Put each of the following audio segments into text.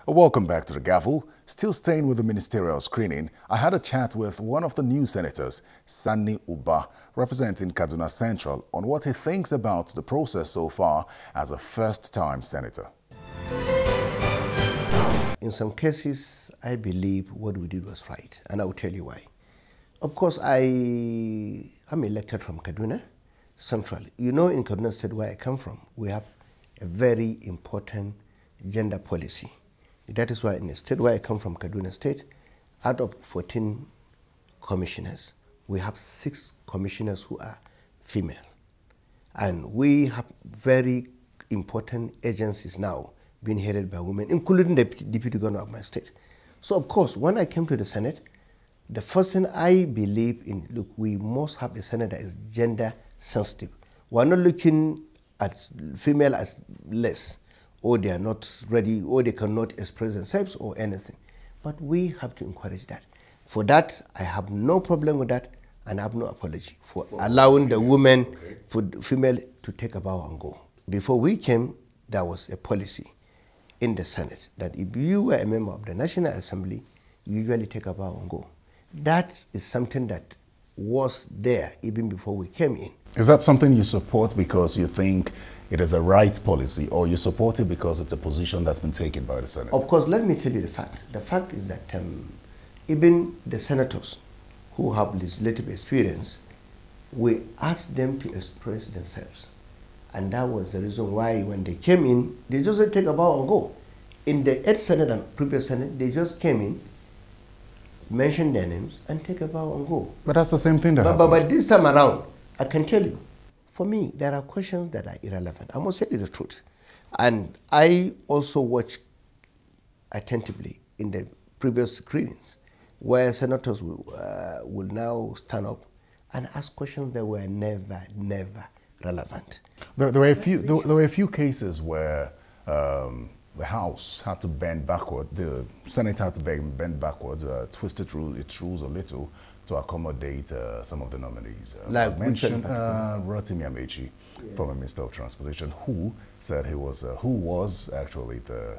Welcome back to the Gavel. Still staying with the ministerial screening, I had a chat with one of the new senators, Sani Uba, representing Kaduna Central, on what he thinks about the process so far as a first-time senator. In some cases, I believe what we did was right, and I will tell you why. Of course, I am elected from Kaduna Central. You know, in Kaduna State, where I come from, we have a very important gender policy. That is why in the state where I come from, Kaduna State, out of 14 commissioners, we have 6 commissioners who are female. And we have very important agencies now being headed by women, including the deputy governor of my state. So of course, when I came to the Senate, the first thing I believe in, look, we must have a Senate that is gender sensitive. We're not looking at female as less, or they are not ready, or they cannot express themselves or anything. But we have to encourage that. For that, I have no problem with that, and I have no apology for allowing the women, for the female to take a bow and go. Before we came, there was a policy in the Senate that if you were a member of the National Assembly, you usually take a bow and go. That is something that was there even before we came in. Is that something you support because you think it is a right policy, or you support it because it's a position that's been taken by the Senate? Of course, let me tell you the fact. The fact is that even the senators who have legislative experience, we asked them to express themselves. And that was the reason why when they came in, they just didn't take a bow and go. In the 8th Senate and previous Senate, they just came in, mentioned their names, and take a bow and go. But that's the same thing that happened. But this time around, I can tell you, for me, there are questions that are irrelevant. I must tell you the truth. And I also watch attentively in the previous screenings where senators will now stand up and ask questions that were never relevant. There were a few cases where the House had to bend backward, the Senate had to bend backward, twist its rules a little to accommodate some of the nominees. Like mentioned Rotimi Amechi, former Minister of Transportation, who said who was actually the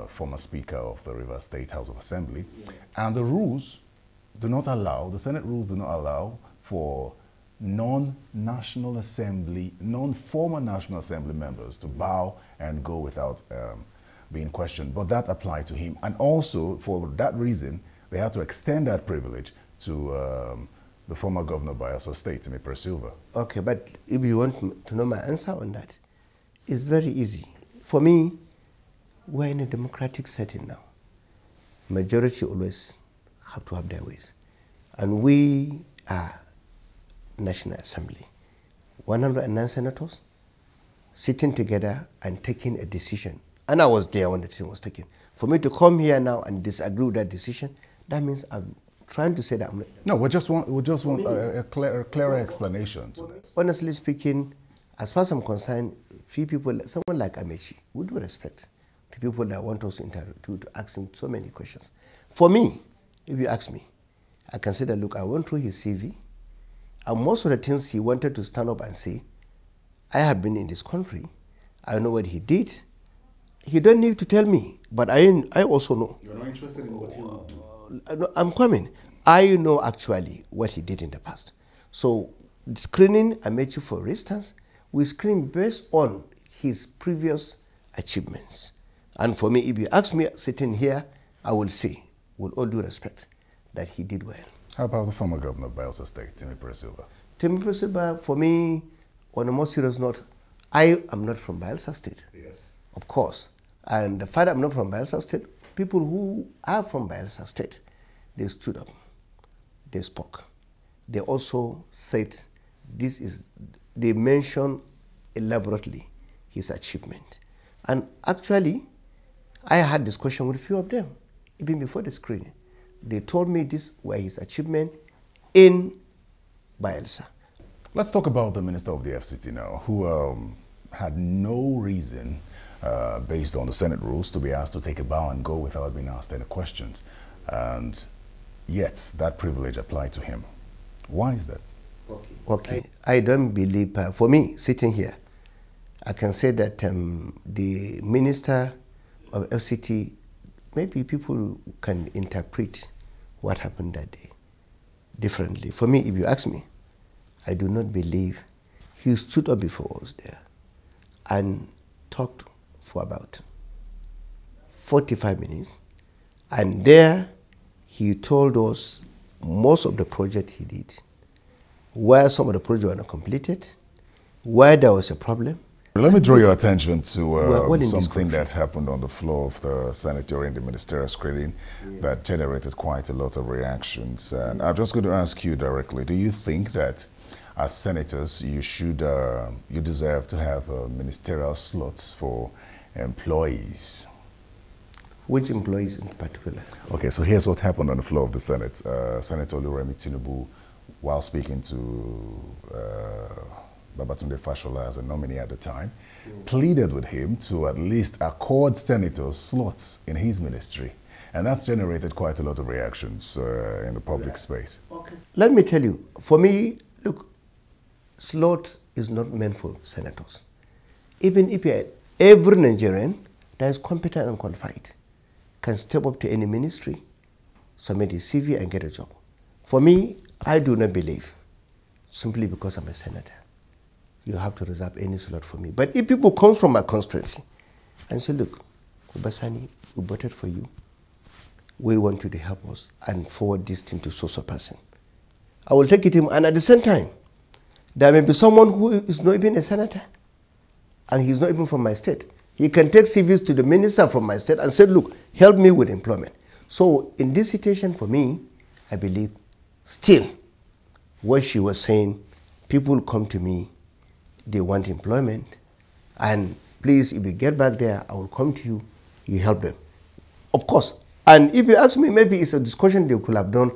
former Speaker of the Rivers State House of Assembly, and the rules do not allow, the Senate rules do not allow for non-National Assembly, non-former National Assembly members to bow and go without being questioned. But that applied to him. And also, for that reason, they had to extend that privilege to the former governor of Bayelsa State, Ministerial. Okay, but if you want to know my answer on that, it's very easy. For me, we're in a democratic setting now. Majority always have to have their ways. And we are National Assembly. 109 senators sitting together and taking a decision. And I was there when the decision was taken. For me to come here now and disagree with that decision, that means I'm trying to say that I'm not. No, we just want a clearer explanation to that. Honestly speaking, as far as I'm concerned, few people, someone like Amechi, would do respect to people that want us to ask him so many questions. For me, if you ask me, I can say that, look, I went through his CV, and most of the things he wanted to stand up and say, I have been in this country, I know what he did. He don't need to tell me, but I also know. You're not interested in what he will do? I'm coming. I know actually what he did in the past. So screening Amechi, for instance, we screen based on his previous achievements. And for me, if you ask me sitting here, I will say, with all due respect, that he did well. How about the former governor of Bayelsa State, Ministerial? Ministerial, for me, on a more serious note, I am not from Bayelsa State. Yes. Of course. And the fact I'm not from Bayelsa State, people who are from Bayelsa State, they stood up, they spoke. They also said, they mentioned elaborately his achievement. And actually, I had discussion with a few of them, even before the screening. They told me this were his achievement in Bayelsa. Let's talk about the Minister of the FCT now, who had no reason, based on the Senate rules, to be asked to take a bow and go without being asked any questions. And yet, that privilege applied to him. Why is that? Okay. I don't believe, for me, sitting here, I can say that the Minister of FCT maybe people can interpret what happened that day differently. For me, if you ask me, I do not believe he stood up before us there and talked for about 45 minutes. And there he told us most of the project he did, where some of the projects were not completed, where there was a problem. Let me draw your attention to something that happened on the floor of the Senate during the ministerial screening that generated quite a lot of reactions. And I'm just going to ask you directly, do you think that as senators you deserve to have ministerial slots for employees? Which employees in particular? Okay, so here's what happened on the floor of the Senate. Senator Oluremi Tinubu, while speaking to Babatunde Fashola as a nominee at the time, pleaded with him to at least accord senators slots in his ministry. And that's generated quite a lot of reactions in the public space. Okay. Let me tell you, for me, look, slot is not meant for senators. Even if every Nigerian that is competent and qualified can step up to any ministry, submit his CV and get a job. For me, I do not believe, simply because I'm a senator, you have to reserve any slot for me. But if people come from my constituency and say, look, Ubasani, we voted for you, we want you to help us and forward this thing to so person, I will take it in. And at the same time, there may be someone who is not even a senator and he's not even from my state. He can take CVs to the minister from my state and say, look, help me with employment. So in this situation, for me, I believe still what she was saying, people come to me, they want employment, and please, if you get back there, I will come to you, you help them. Of course. And if you ask me, maybe it's a discussion they could have done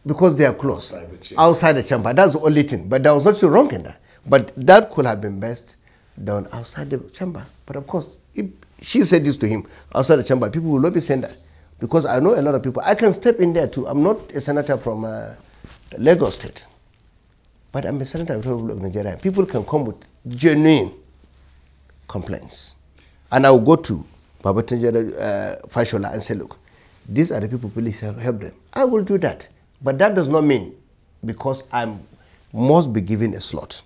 because they are close, outside the chamber. That's the only thing. But there was nothing wrong in that. But that could have been best done outside the chamber. But of course, if she said this to him outside the chamber, people will not be saying that. Because I know a lot of people. I can step in there too. I'm not a senator from Lagos State. But I'm a senator of Nigeria. People can come with genuine complaints. And I will go to Babatunde Fashola and say, look, these are the people, please help them. I will do that. But that does not mean because I must be given a slot.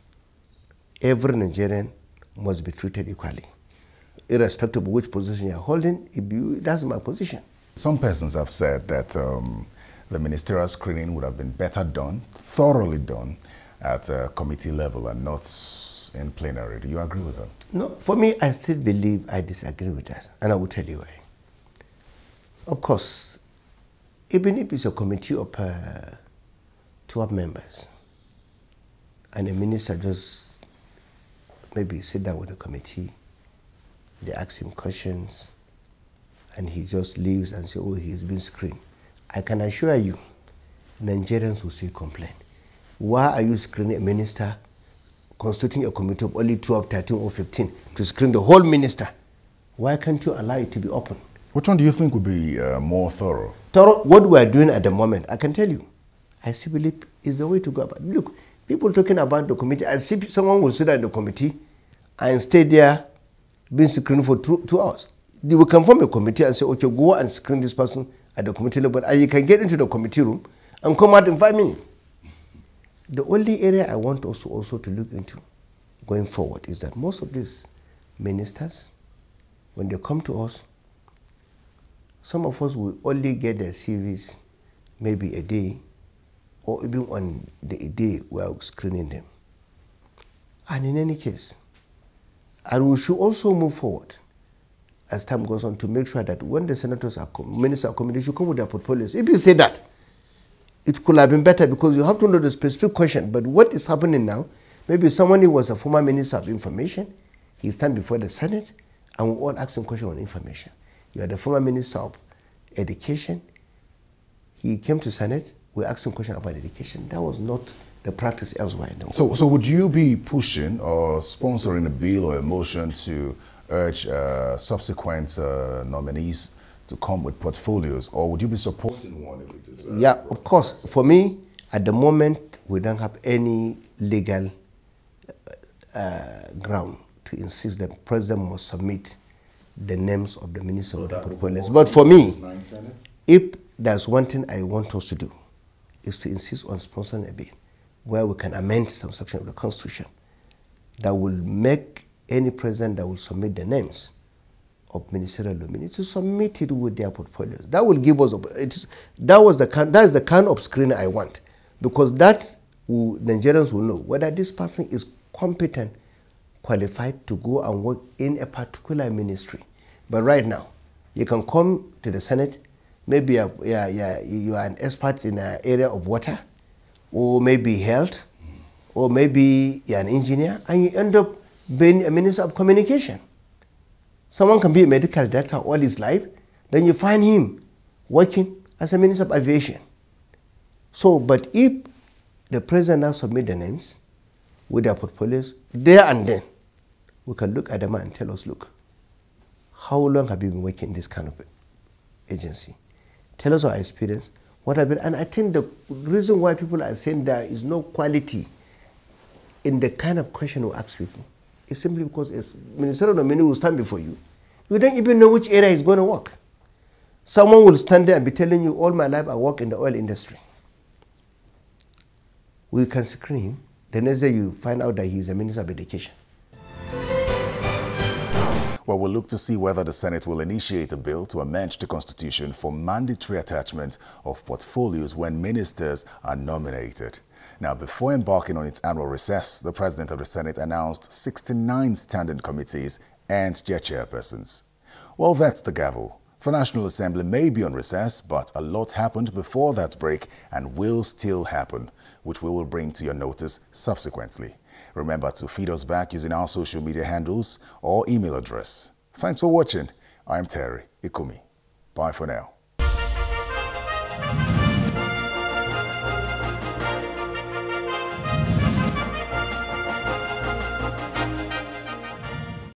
Every Nigerian must be treated equally, irrespective of which position you're holding. That's my position. Some persons have said that the ministerial screening would have been better done, thoroughly done, at committee level and not in plenary. Do you agree with them? No, for me, I still believe I disagree with that, and I will tell you why. Of course, even if it's a committee of 12 members, and a minister just maybe sit down with the committee, they ask him questions, and he just leaves and say, oh, he's been screened. I can assure you, Nigerians will still complain. Why are you screening a minister, constituting a committee of only 12, 13, or 15 to screen the whole minister? Why can't you allow it to be open? Which one do you think would be more thorough? What we are doing at the moment, I can tell you, I still believe is the way to go about it. Look, people talking about the committee, I see someone will sit at the committee and stay there being screened for 2 hours. They will come from a committee and say, okay, go and screen this person at the committee level, and you can get into the committee room and come out in 5 minutes. The only area I want also to look into going forward is that most of these ministers, when they come to us, some of us will only get their CVs maybe a day, or even on the day we are screening them. And in any case, and we should also move forward as time goes on to make sure that when the senators are ministers are coming, they should come with their portfolios. If you say that, it could have been better because you have to know the specific question. But what is happening now, maybe someone who was a former minister of information, he stands before the Senate, and we all ask him questions on information. You are the former minister of education. He came to Senate, we asked him questions about education. That was not the practice elsewhere. No. So would you be pushing or sponsoring a bill or a motion to urge subsequent nominees to come with portfolios, or would you be supporting one if it is? Yeah, of course. For me, at the moment, we don't have any legal ground to insist that the president must submit the names of the ministers of the portfolios. But for me, if there's one thing I want us to do, is to insist on sponsoring a bill where we can amend some section of the Constitution that will make any president that will submit the names of ministerial nominees to submit it with their portfolios. That will give us, that is the kind of screening I want, because Nigerians will know whether this person is competent, qualified to go and work in a particular ministry. But right now, you can come to the Senate, maybe you are an expert in an area of water, or maybe health, or maybe you're an engineer, and you end up being a minister of communication. Someone can be a medical doctor all his life, then you find him working as a minister of aviation. So, but if the president now submit the names with their portfolios, there and then, we can look at them and tell us, look, how long have you been working in this kind of agency? Tell us our experience. What have been, and I think the reason why people are saying there is no quality in the kind of question we ask people is simply because as Ministerial nominee will stand before you, you don't even know which area he's going to work. Someone will stand there and be telling you, all my life I work in the oil industry. We can screen him. The next day you find out that he's a minister of education. Well, we'll look to see whether the Senate will initiate a bill to amend the Constitution for mandatory attachment of portfolios when ministers are nominated. Now, before embarking on its annual recess, the President of the Senate announced 69 standing committees and their chairpersons. Well, that's the gavel. The National Assembly may be on recess, but a lot happened before that break and will still happen, which we will bring to your notice subsequently. Remember to feed us back using our social media handles or email address. Thanks for watching. I'm Terry Ikumi. Bye for now.